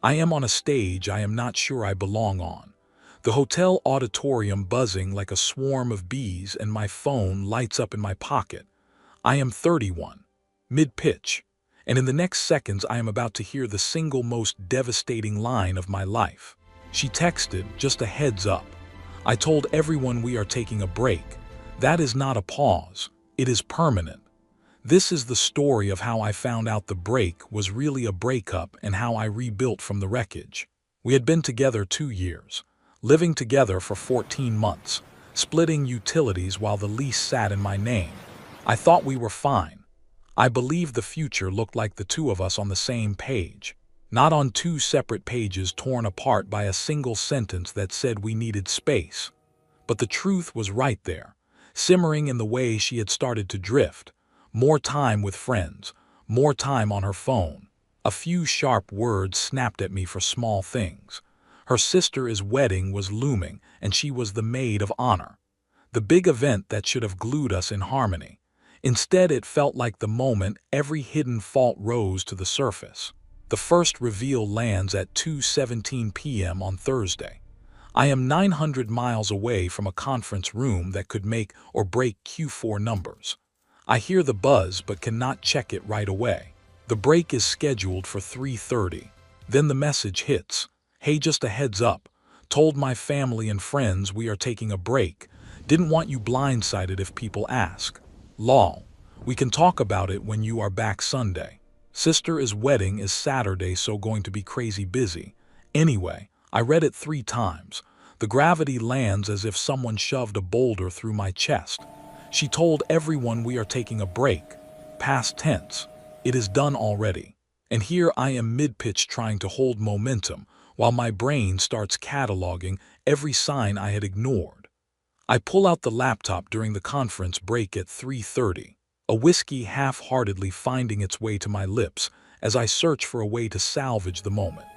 I am on a stage I am not sure I belong on. The hotel auditorium buzzing like a swarm of bees and my phone lights up in my pocket. I am 31, mid-pitch, and in the next seconds I am about to hear the single most devastating line of my life. She texted, "Just a heads up. I told everyone we are taking a break. That is not a pause. It is permanent." This is the story of how I found out the break was really a breakup and how I rebuilt from the wreckage. We had been together 2 years, living together for 14 months, splitting utilities while the lease sat in my name. I thought we were fine. I believed the future looked like the two of us on the same page, not on two separate pages torn apart by a single sentence that said we needed space. But the truth was right there, simmering in the way she had started to drift. More time with friends, more time on her phone. A few sharp words snapped at me for small things. Her sister's wedding was looming, and she was the maid of honor. The big event that should have glued us in harmony. Instead, it felt like the moment every hidden fault rose to the surface. The first reveal lands at 2:17 p.m. on Thursday. I am 900 miles away from a conference room that could make or break Q4 numbers. I hear the buzz but cannot check it right away. The break is scheduled for 3:30. Then the message hits. "Hey, just a heads up. Told my family and friends we are taking a break. Didn't want you blindsided if people ask. Lol. We can talk about it when you are back Sunday. Sister's wedding is Saturday, so going to be crazy busy." Anyway, I read it 3 times. The gravity lands as if someone shoved a boulder through my chest. She told everyone we are taking a break. Past tense. It is done already. And here I am mid-pitch trying to hold momentum, while my brain starts cataloging every sign I had ignored. I pull out the laptop during the conference break at 3:30, a whiskey half-heartedly finding its way to my lips as I search for a way to salvage the moment.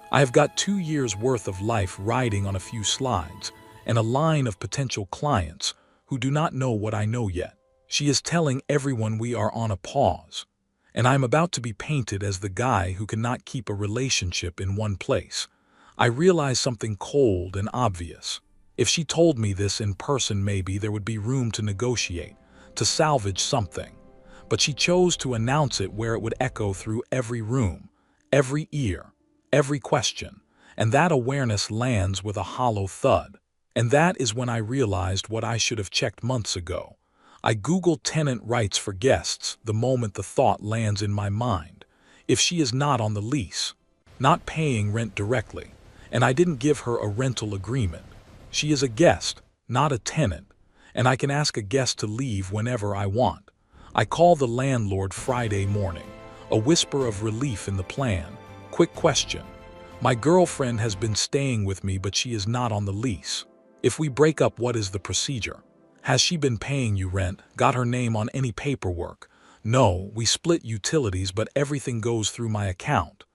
I have got 2 years' worth of life riding on a few slides, and a line of potential clients who do not know what I know yet. She is telling everyone we are on a pause, and I am about to be painted as the guy who cannot keep a relationship in one place. I realize something cold and obvious. If she told me this in person, maybe there would be room to negotiate, to salvage something. But she chose to announce it where it would echo through every room, every ear, every question, and that awareness lands with a hollow thud. And that is when I realized what I should have checked months ago. I Googled tenant rights for guests the moment the thought lands in my mind. If she is not on the lease, not paying rent directly, and I didn't give her a rental agreement, she is a guest, not a tenant, and I can ask a guest to leave whenever I want. I call the landlord Friday morning, a whisper of relief in the plan. Quick question. My girlfriend has been staying with me, but she is not on the lease. If we break up, what is the procedure? Has she been paying you rent? Got her name on any paperwork? No, we split utilities, but everything goes through my account.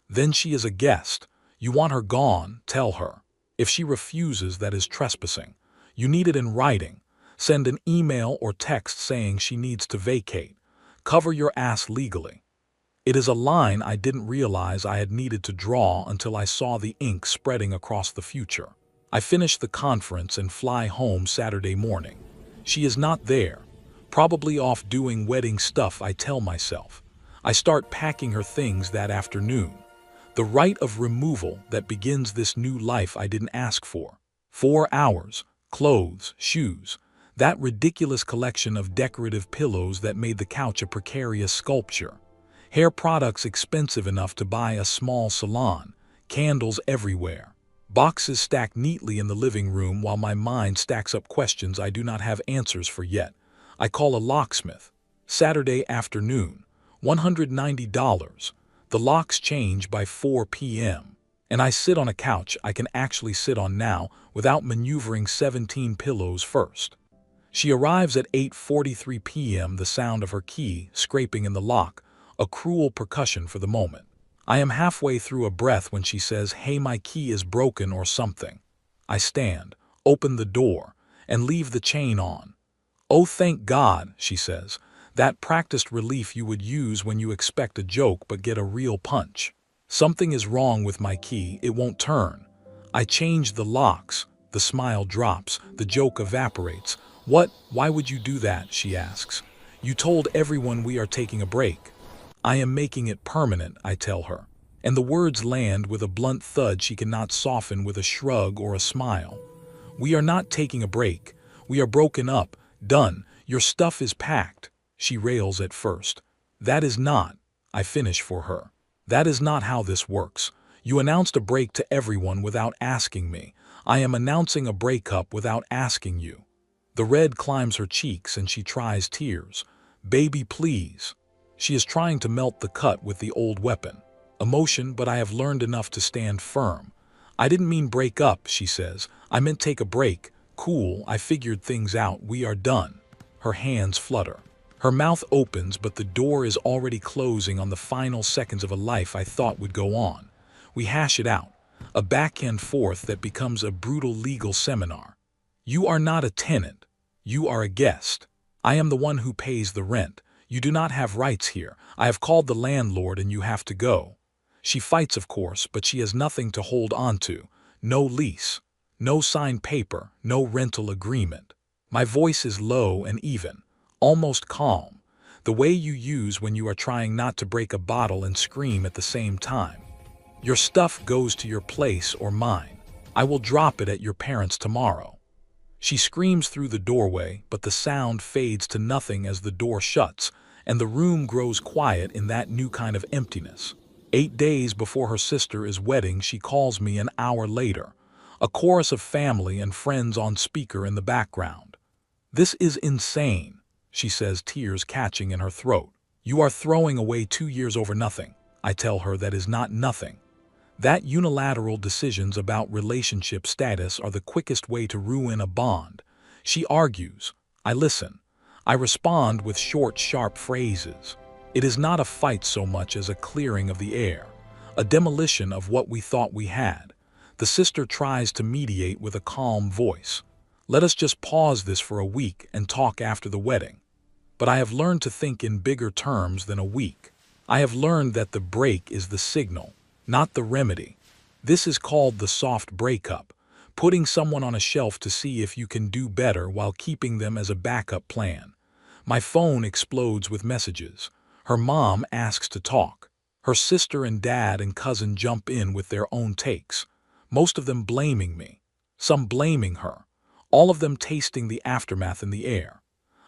Then she is a guest. You want her gone, tell her. If she refuses, that is trespassing. You need it in writing. Send an email or text saying she needs to vacate. Cover your ass legally. It is a line I didn't realize I had needed to draw until I saw the ink spreading across the future. I finish the conference and fly home Saturday morning. She is not there, probably off doing wedding stuff, I tell myself. I start packing her things that afternoon. The rite of removal that begins this new life I didn't ask for. 4 hours, clothes, shoes, that ridiculous collection of decorative pillows that made the couch a precarious sculpture. Hair products expensive enough to buy a small salon, candles everywhere. Boxes stacked neatly in the living room while my mind stacks up questions I do not have answers for yet. I call a locksmith. Saturday afternoon, $190. The locks change by 4 p.m. And I sit on a couch I can actually sit on now without maneuvering 17 pillows first. She arrives at 8:43 p.m., the sound of her key scraping in the lock, a cruel percussion for the moment. I am halfway through a breath when she says, "Hey, my key is broken or something." I stand, open the door, and leave the chain on. "Oh, thank God," she says, that practiced relief you would use when you expect a joke but get a real punch. Something is wrong with my key, it won't turn. I change the locks. The smile drops, the joke evaporates. What? Why would you do that? She asks. You told everyone we are taking a break. I am making it permanent, I tell her. And the words land with a blunt thud she cannot soften with a shrug or a smile. We are not taking a break. We are broken up. Done. Your stuff is packed. She rails at first. That is not. I finish for her. That is not how this works. You announced a break to everyone without asking me. I am announcing a breakup without asking you. The red climbs her cheeks and she tries tears. Baby, please. She is trying to melt the cut with the old weapon. Emotion, but I have learned enough to stand firm. I didn't mean break up, she says. I meant take a break. Cool, I figured things out. We are done. Her hands flutter. Her mouth opens, but the door is already closing on the final seconds of a life I thought would go on. We hash it out. A back and forth that becomes a brutal legal seminar. You are not a tenant. You are a guest. I am the one who pays the rent. You do not have rights here. I have called the landlord and you have to go. She fights, of course, but she has nothing to hold on to. No lease. No signed paper. No rental agreement. My voice is low and even. Almost calm. The way you use when you are trying not to break a bottle and scream at the same time. Your stuff goes to your place or mine. I will drop it at your parents' tomorrow. She screams through the doorway, but the sound fades to nothing as the door shuts, and the room grows quiet in that new kind of emptiness. 8 days before her sister's wedding, she calls me an hour later. A chorus of family and friends on speaker in the background. This is insane, she says, tears catching in her throat. You are throwing away 2 years over nothing. I tell her that is not nothing. That unilateral decisions about relationship status are the quickest way to ruin a bond. She argues. I listen. I respond with short, sharp phrases. It is not a fight so much as a clearing of the air, a demolition of what we thought we had. The sister tries to mediate with a calm voice. Let us just pause this for a week and talk after the wedding. But I have learned to think in bigger terms than a week. I have learned that the break is the signal, not the remedy. This is called the soft breakup, putting someone on a shelf to see if you can do better while keeping them as a backup plan. My phone explodes with messages. Her mom asks to talk. Her sister and dad and cousin jump in with their own takes, most of them blaming me, some blaming her, all of them tasting the aftermath in the air.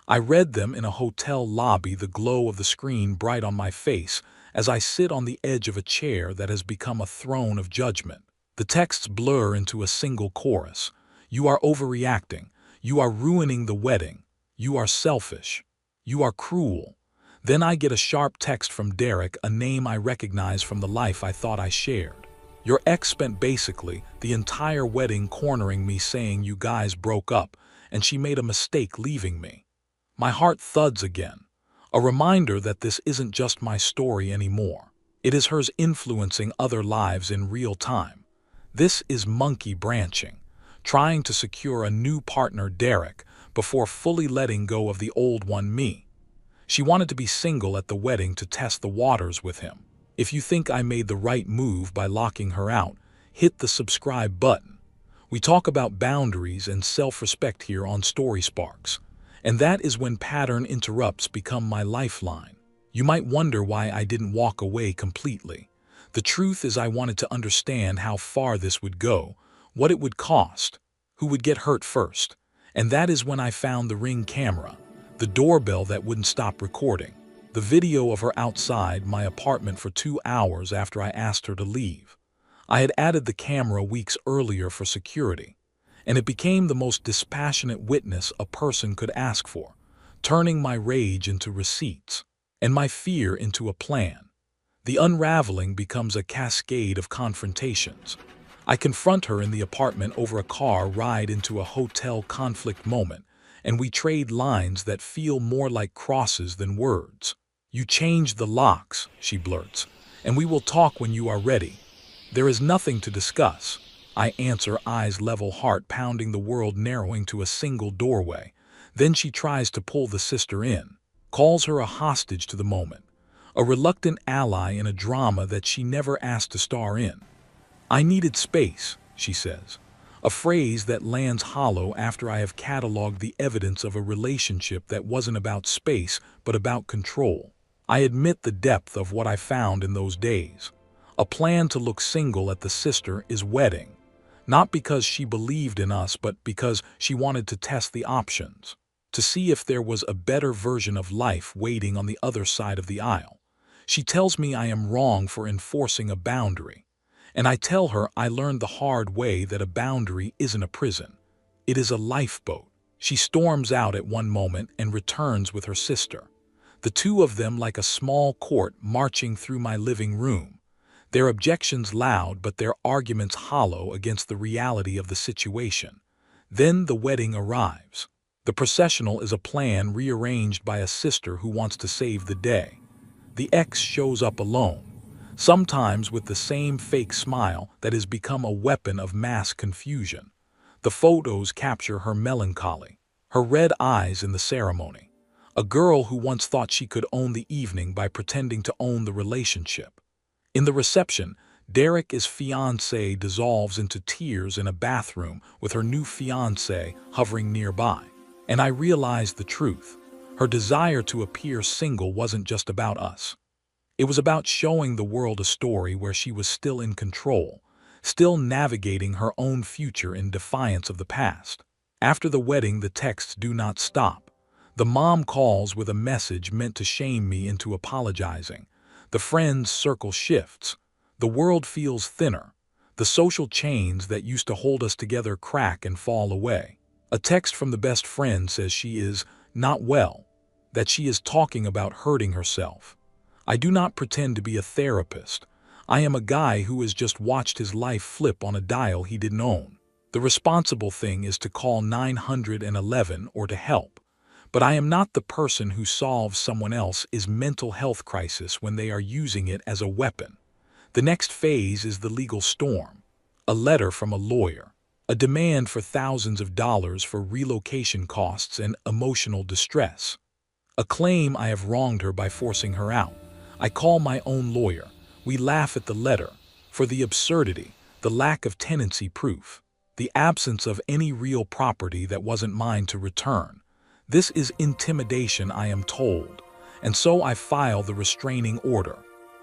I read them in a hotel lobby, the glow of the screen bright on my face, as I sit on the edge of a chair that has become a throne of judgment. The texts blur into a single chorus. You are overreacting. You are ruining the wedding. You are selfish. You are cruel. Then I get a sharp text from Derek, a name I recognize from the life I thought I shared. Your ex spent basically the entire wedding cornering me, saying you guys broke up, and she made a mistake leaving me. My heart thuds again. A reminder that this isn't just my story anymore. It is hers influencing other lives in real time. This is monkey branching, trying to secure a new partner, Derek, before fully letting go of the old one, me. She wanted to be single at the wedding to test the waters with him. If you think I made the right move by locking her out, hit the subscribe button. We talk about boundaries and self-respect here on Story Sparks. And that is when pattern interrupts become my lifeline. You might wonder why I didn't walk away completely. The truth is I wanted to understand how far this would go, what it would cost, who would get hurt first. And that is when I found the Ring camera, the doorbell that wouldn't stop recording, the video of her outside my apartment for 2 hours after I asked her to leave. I had added the camera weeks earlier for security, and it became the most dispassionate witness a person could ask for, turning my rage into receipts, and my fear into a plan. The unraveling becomes a cascade of confrontations. I confront her in the apartment over a car ride into a hotel conflict moment, and we trade lines that feel more like crosses than words. You changed the locks, she blurts, and we will talk when you are ready. There is nothing to discuss. I answer, eyes level, heart pounding, the world narrowing to a single doorway. Then she tries to pull the sister in, calls her a hostage to the moment. a reluctant ally in a drama that she never asked to star in. "I needed space," she says, a phrase that lands hollow after I have cataloged the evidence of a relationship that wasn't about space but about control. I admit the depth of what I found in those days. A plan to look single at the sister's wedding, not because she believed in us but because she wanted to test the options, to see if there was a better version of life waiting on the other side of the aisle. She tells me I am wrong for enforcing a boundary. And I tell her I learned the hard way that a boundary isn't a prison. It is a lifeboat. She storms out at one moment and returns with her sister. The two of them like a small court marching through my living room. Their objections loud but their arguments hollow against the reality of the situation. Then the wedding arrives. The processional is a plan rearranged by a sister who wants to save the day. The ex shows up alone, sometimes with the same fake smile that has become a weapon of mass confusion. The photos capture her melancholy, her red eyes in the ceremony. A girl who once thought she could own the evening by pretending to own the relationship. In the reception, Derek's fiancée dissolves into tears in a bathroom with her new fiancé hovering nearby. And I realized the truth. Her desire to appear single wasn't just about us. It was about showing the world a story where she was still in control, still navigating her own future in defiance of the past. After the wedding, the texts do not stop. The mom calls with a message meant to shame me into apologizing. The friends' circle shifts. The world feels thinner. The social chains that used to hold us together crack and fall away. A text from the best friend says she is not well, that she is talking about hurting herself. I do not pretend to be a therapist. I am a guy who has just watched his life flip on a dial he didn't own. The responsible thing is to call 911 or to help. But I am not the person who solves someone else's mental health crisis when they are using it as a weapon. The next phase is the legal storm. A letter from a lawyer. A demand for thousands of dollars for relocation costs and emotional distress. A claim I have wronged her by forcing her out. I call my own lawyer. We laugh at the letter, for the absurdity, the lack of tenancy proof, the absence of any real property that wasn't mine to return. This is intimidation, I am told, and so I file the restraining order.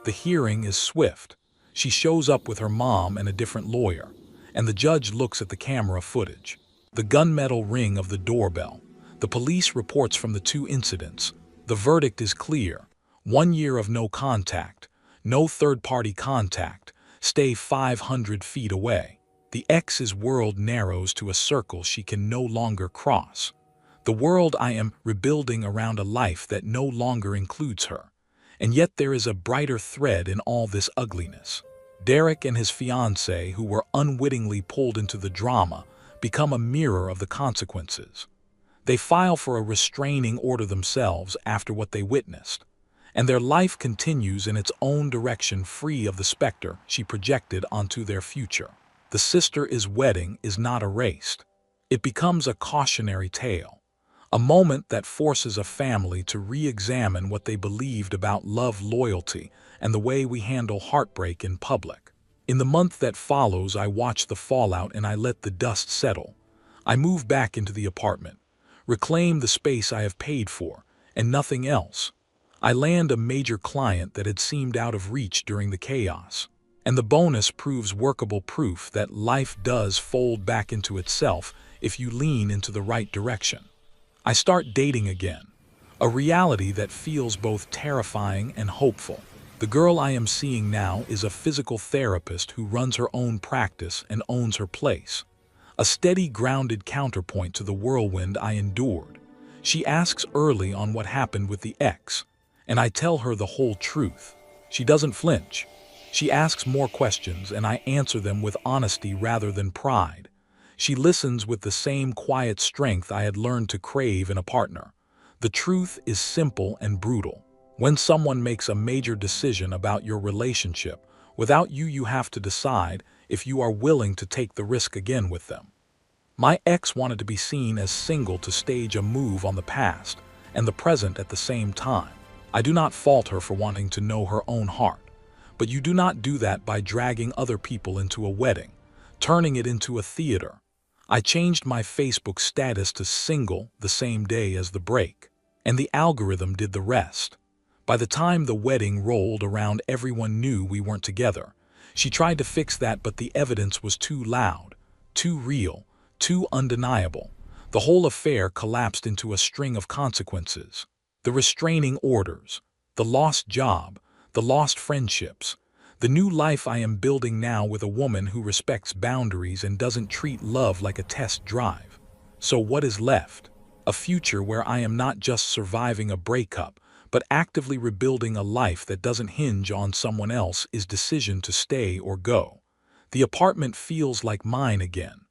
The hearing is swift. She shows up with her mom and a different lawyer, and the judge looks at the camera footage. The gunmetal ring of the doorbell. The police reports from the two incidents. The verdict is clear. 1 year of no contact, no third-party contact, stay 500 feet away. The ex's world narrows to a circle she can no longer cross. The world I am rebuilding around a life that no longer includes her. And yet there is a brighter thread in all this ugliness. Derek and his fiancée, who were unwittingly pulled into the drama, become a mirror of the consequences. They file for a restraining order themselves after what they witnessed. And their life continues in its own direction, free of the specter she projected onto their future. The sister's wedding is not erased. It becomes a cautionary tale, a moment that forces a family to re-examine what they believed about love, loyalty, and the way we handle heartbreak in public. In the month that follows, I watch the fallout and I let the dust settle. I move back into the apartment, reclaim the space I have paid for, and nothing else. I land a major client that had seemed out of reach during the chaos. And the bonus proves workable proof that life does fold back into itself if you lean into the right direction. I start dating again, a reality that feels both terrifying and hopeful. The girl I am seeing now is a physical therapist who runs her own practice and owns her place. A steady, grounded counterpoint to the whirlwind I endured. She asks early on what happened with the ex, and I tell her the whole truth. She doesn't flinch. She asks more questions, and I answer them with honesty rather than pride. She listens with the same quiet strength I had learned to crave in a partner. The truth is simple and brutal. When someone makes a major decision about your relationship, without you, you have to decide if you are willing to take the risk again with them. My ex wanted to be seen as single to stage a move on the past and the present at the same time. I do not fault her for wanting to know her own heart. But you do not do that by dragging other people into a wedding, turning it into a theater. I changed my Facebook status to single the same day as the break, and the algorithm did the rest. By the time the wedding rolled around, everyone knew we weren't together. She tried to fix that, but the evidence was too loud, too real, too undeniable. The whole affair collapsed into a string of consequences. The restraining orders, the lost job, the lost friendships, the new life I am building now with a woman who respects boundaries and doesn't treat love like a test drive. So what is left? A future where I am not just surviving a breakup, but actively rebuilding a life that doesn't hinge on someone else's decision to stay or go. The apartment feels like mine again.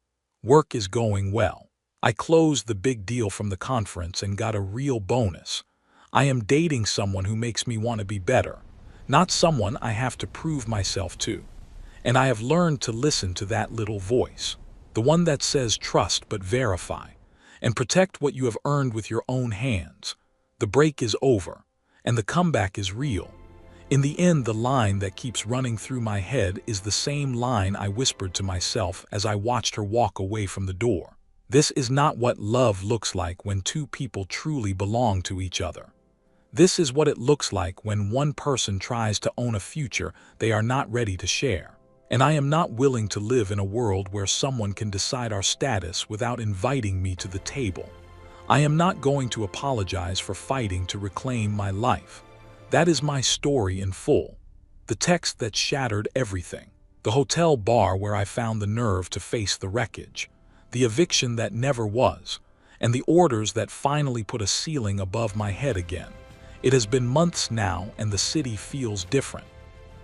Work is going well. I closed the big deal from the conference and got a real bonus. I am dating someone who makes me want to be better, not someone I have to prove myself to. And I have learned to listen to that little voice, the one that says trust but verify, and protect what you have earned with your own hands. The break is over, and the comeback is real. In the end, the line that keeps running through my head is the same line I whispered to myself as I watched her walk away from the door. This is not what love looks like when two people truly belong to each other. This is what it looks like when one person tries to own a future they are not ready to share. And I am not willing to live in a world where someone can decide our status without inviting me to the table. I am not going to apologize for fighting to reclaim my life. That is my story in full. The text that shattered everything. The hotel bar where I found the nerve to face the wreckage. The eviction that never was. And the orders that finally put a ceiling above my head again. It has been months now, and the city feels different.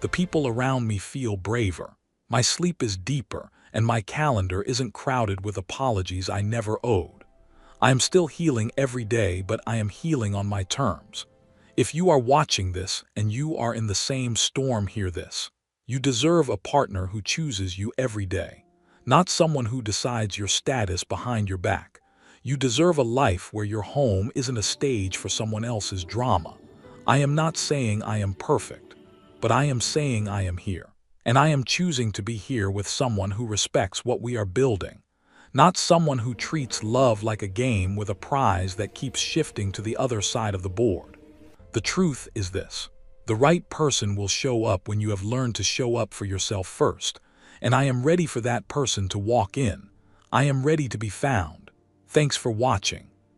The people around me feel braver. My sleep is deeper, and my calendar isn't crowded with apologies I never owed. I am still healing every day, but I am healing on my terms. If you are watching this and you are in the same storm, hear this. You deserve a partner who chooses you every day, not someone who decides your status behind your back. You deserve a life where your home isn't a stage for someone else's drama. I am not saying I am perfect, but I am saying I am here. And I am choosing to be here with someone who respects what we are building, not someone who treats love like a game with a prize that keeps shifting to the other side of the board. The truth is this: the right person will show up when you have learned to show up for yourself first, and I am ready for that person to walk in. I am ready to be found. Thanks for watching.